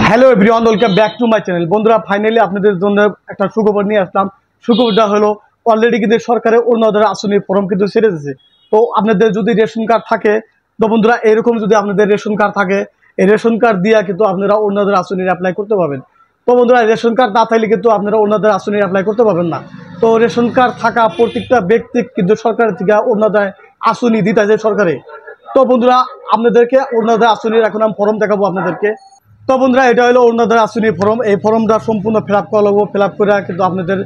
Hello everyone, welcome back to my channel. বন্ধুরা, finally আপনাদের জন্য একটা সুখবর নিয়ে আসলাম। সুখবরটা হলো অলরেডি কিন্তু সরকারের অরুণোদয় আসনের ফর্ম কিন্তু ছেড়ে দিয়েছে। তো আপনাদের যদি রেশন কার্ড থাকে, তো বন্ধুরা এরকম যদি আপনাদের রেশন কার্ড থাকে, এই রেশন কার্ড দিয়ে কিন্তু আপনারা অরুণোদয় আসনের অ্যাপ্লাই করতে পারবেন। তো বন্ধুরা, রেশন কার্ড না থাকলে কিন্তু আপনারা অরুণোদয় আসনের অ্যাপ্লাই করতে পারবেন না। তো রেশন কার্ড থাকা প্রত্যেকটা ব্যক্তি কিন্তু সরকারের থেকে অরুণোদয় আসনি দিতেছে সরকারে। তো বন্ধুরা, আপনাদেরকে অরুণোদয় আসনের এখন আমি ফর্ম দেখাবো আপনাদেরকে। তো বন্ধুরা, এটা হলো অরুণোদয় আসনি ফর্ম। এই ফর্মটা সম্পূর্ণ ফিল আপ করা লাগবো। ফিল আপ করে কিন্তু আপনাদের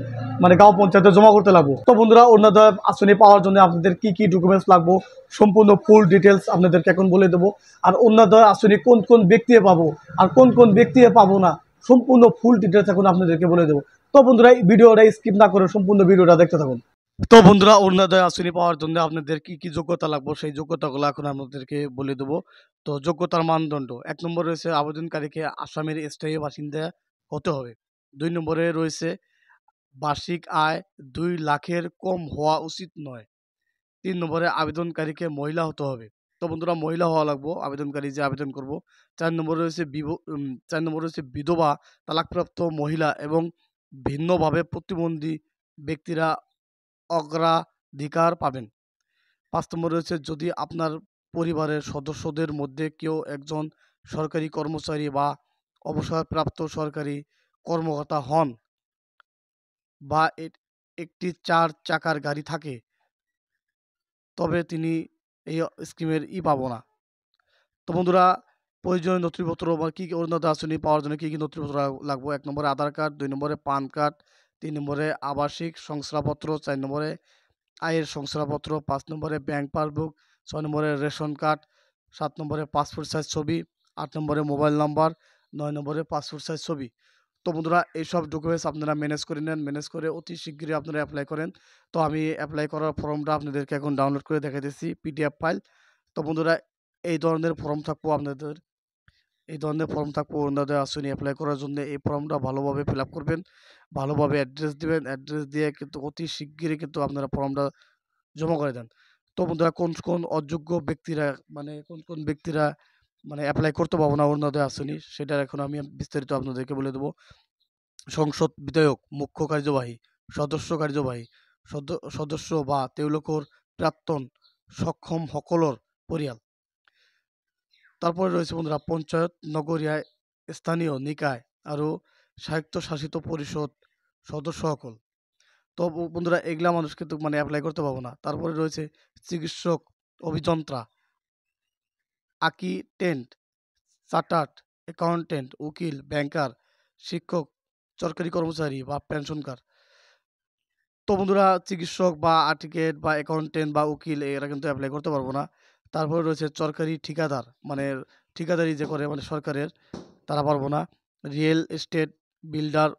গাঁও পঞ্চায়েতে জমা করতে লাগবো। তো বন্ধুরা, অরুণোদয় আসনি পাওয়ার জন্য আপনাদের কি কি ডকুমেন্টস লাগবো সম্পূর্ণ ফুল ডিটেলস আপনাদেরকে এখন বলে দেবো। আর অরুণোদয় আসনি কোন কোন ব্যক্তি পাবো আর কোন কোন ব্যক্তি পাবো না, সম্পূর্ণ ফুল ডিটেলস এখন আপনাদেরকে বলে দেবো। তো বন্ধুরা, এই ভিডিওটা স্কিপ না করে সম্পূর্ণ ভিডিওটা দেখতে থাকুন। তো বন্ধুরা, অরুণোদয় আসনি পাওয়ার জন্য আপনাদের কি কি যোগ্যতা লাগবে সেই যোগ্যতাগুলো এখন আপনাদেরকে বলে দেবো। তো যোগ্যতার মানদণ্ড: 1 নম্বর রয়েছে আবেদনকারীকে আসামের স্থায়ী বাসিন্দা হতে হবে। 2 নম্বরে রয়েছে বার্ষিক আয় 2 লাখের কম হওয়া উচিত নয়। 3 নম্বরে আবেদনকারীকে মহিলা হতে হবে। তো বন্ধুরা, মহিলা হওয়া লাগবে আবেদনকারী যে আবেদন করব। 4 নম্বরে রয়েছে 4 নম্বরে রয়েছে বিধবা, তালাকপ্রাপ্ত মহিলা এবং ভিন্নভাবে প্রতিবন্ধী ব্যক্তিরা অগ্রাধিকার পাবেন। 5 নম্বরে রয়েছে যদি আপনার পরিবারের সদস্যদের মধ্যে কেউ একজন সরকারি কর্মচারী বা অবসরপ্রাপ্ত সরকারি কর্মকর্তা হন বা একটি 4 চাকার গাড়ি থাকে, তবে তিনি এই স্কিমের পাবো না। তো বন্ধুরা, প্রয়োজনীয় নথিপত্র বা কী কী অরুণোদয় আসনি পাওয়ার জন্য কী কী নথিপত্র লাগবে: 1 নম্বরে আধার কার্ড, 2 নম্বরে পান কার্ড, 3 নম্বরে আবাসিক শংসাপত্র, 4 নম্বরে আয়ের শংসাপত্র, 5 নম্বরে ব্যাংক পাসবুক, 6 নম্বরে রেশন কার্ড, 7 নম্বরে পাসপোর্ট সাইজ ছবি, 8 নম্বরে মোবাইল নাম্বার, 9 নম্বরে পাসপোর্ট সাইজ ছবি। তো বন্ধুরা, এইসব ডকুমেন্টস আপনারা ম্যানেজ করে নেন। ম্যানেজ করে অতি শীঘ্রই আপনারা অ্যাপ্লাই করেন। তো আমি অ্যাপ্লাই করার ফর্মটা আপনাদেরকে এখন ডাউনলোড করে দেখাইতেছি, পিডিএফ ফাইল। তো বন্ধুরা, এই ধরনের ফর্ম থাকবো আপনাদের, এই ধরনের ফর্ম থাকবো অরুণোদয় আসনি অ্যাপ্লাই করার জন্য। এই ফর্মটা ভালোভাবে ফিল আপ করবেন, ভালোভাবে অ্যাড্রেস দিবেন। অ্যাড্রেস দিয়ে কিন্তু অতি শিগগিরই কিন্তু আপনারা ফর্মটা জমা করে দেন। তো বন্ধুরা, কোন কোন অযোগ্য ব্যক্তিরা কোন কোন ব্যক্তিরা অ্যাপ্লাই করতে পারবো না অরুণোদয় আসনি, সেটা এখন আমি বিস্তারিত আপনাদেরকে বলে দেবো। সংসদ বিধায়ক, মুখ্য কার্যবাহী, সদস্য কার্যবাহী, সদস্য বা তেওলোকৰ প্ৰাক্তন সক্ষম সকলৰ পৰিয়াল। তারপরে রয়েছে বন্ধুরা পঞ্চায়েত, নগৰীয়া, স্থানীয় নিকায় আৰু স্বায়ত্তশাসিত পরিষদ সদস্য সকল। তো বন্ধুরা, এগুলা মানুষ কিন্তু অ্যাপ্লাই করতে পারবো না। তারপরে রয়েছে চিকিৎসক, অভিযন্ত্রা, আর্কিটেক্ট, চার্টার্ড অ্যাকাউন্টেন্ট, উকিল, ব্যাংকার, শিক্ষক, সরকারি কর্মচারী বা পেনশনকার। তো বন্ধুরা, চিকিৎসক বা আর্কিটেক্ট বা অ্যাকাউন্টেন্ট বা উকিল এরা কিন্তু অ্যাপ্লাই করতে পারবো না। তারপরে রয়েছে সরকারি ঠিকাদার, ঠিকাদারি যে করে সরকারের, তারা পারবো না। রিয়েল এস্টেট, বিল্ডার,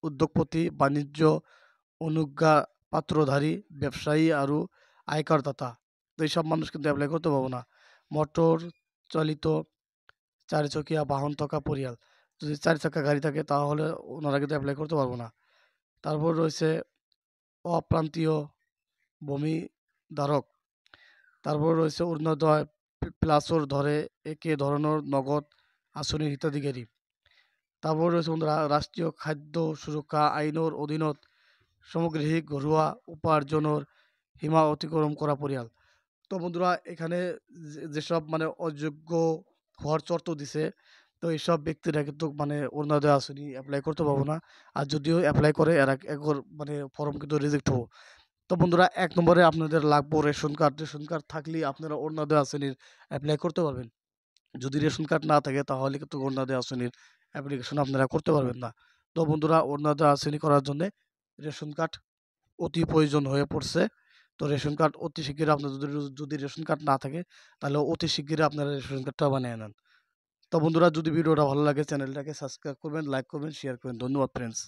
উদ্যোগপতি, বাণিজ্য অনুজ্ঞাপত্রধারী, ব্যবসায়ী আৰু আয়করদাতা। তো এইসব মানুষ কিন্তু অ্যাপ্লাই করতে পারবো না। মোটর চালিত 4 চকিয়া বাহন থাকা পরিয়াল, যদি 4 চাকা গাড়ি থাকে তাহলে ওনারা কিন্তু অ্যাপ্লাই করতে পারবো না। তারপর রয়েছে অপ্রান্তীয় ভূমিধারক। তারপর রয়েছে অরুণোদয় প্লাসর ধরে একে ধরনের নগদ আসনির হিতাধিকারী। তারপর রয়েছে বন্ধুরা রাষ্ট্রীয় খাদ্য সুরক্ষা আইনের অধীনত সামগ্রিক ঘরোয়া উপার্জনের সীমা অতিক্রম করা পরিয়াল। তো বন্ধুরা, এখানে যেসব অযোগ্য হওয়ার শর্ত দিছে, তো এইসব ব্যক্তিরা কিন্তু অরুণোদয় আসনি অ্যাপ্লাই করতে পারবো না। আর যদিও অ্যাপ্লাই করে এরা একবার ফর্ম কিন্তু রিজেক্ট হবো। তো বন্ধুরা, 1 নম্বরে আপনাদের লাগবে রেশন কার্ড। রেশন কার্ড থাকলেই আপনারা অরুণোদয় আসনির অ্যাপ্লাই করতে পারবেন। যদি রেশন কার্ড না থাকে তাহলে কিন্তু অরুণোদয় আসনির অ্যাপ্লিকেশন আপনারা করতে পারবেন না। তো বন্ধুরা, অরুণোদয় আসনি করার জন্য রেশন কার্ড অতি প্রয়োজন হয়ে পড়ছে। তো রেশন কার্ড অতি শিগগিরই আপনার যদি রেশন কার্ড না থাকে তাহলে অতি শিগগিরই আপনারা রেশন কার্ডটা বানিয়ে নেন। তো বন্ধুরা, যদি ভিডিওটা ভালো লাগে চ্যানেলটাকে সাবস্ক্রাইব করবেন, লাইক করবেন, শেয়ার করবেন। ধন্যবাদ ফ্রেন্ডস।